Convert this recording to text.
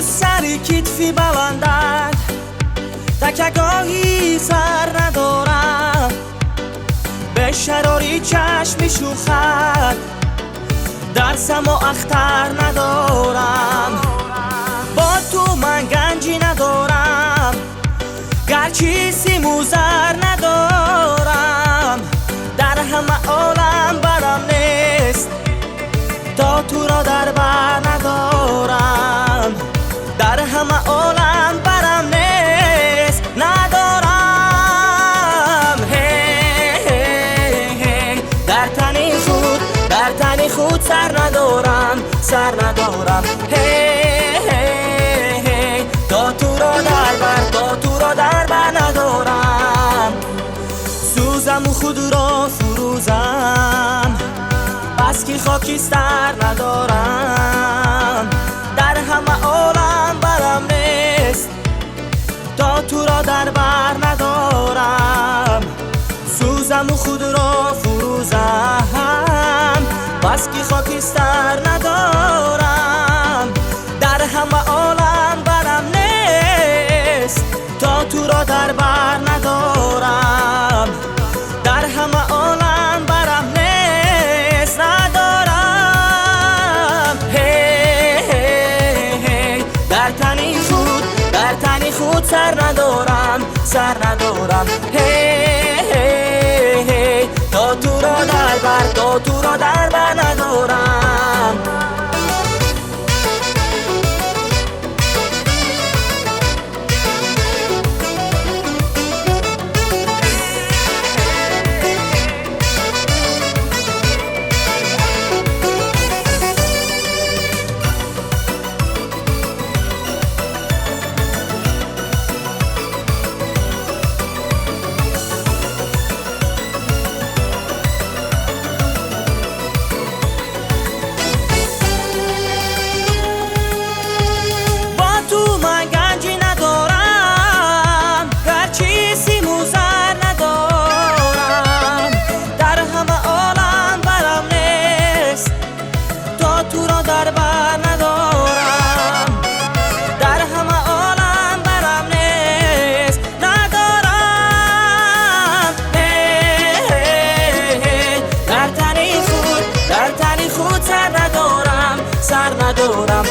سری کتفی بلندد تکگاهی سر ندارم، به شراری چشمی شوخد درسم و اختر ندارم. با تو من گنجی ندارم، گرچه سیم زر ندارم. در همه عالم برم نیست تا تو را در بر ندارم. در همه عالم برم نیست ندارم. هی در تنی خود سر ندارم، سر ندارم. هی تا تو را در بر، تا تو را در بر ندارم. سوزم و خود را فروزم، بس که خاکستر ندارم. در همه عالم برم نیست تا تو را در بر ندارم. سوزم و خود را فروزم، بس که خاکستر ندارم. در همه عالم برم نیست تا تو را در بر ندارم. در همه عالم برم نیست ندارم. هی در تنی خود سر ندارم، سر ندارم. هی تا تو را در بر، تا تو را در بر ندارم. در بر ندارم. در همه عالم برم نیست ندارم. در تنی خود سر ندارم، سر ندارم.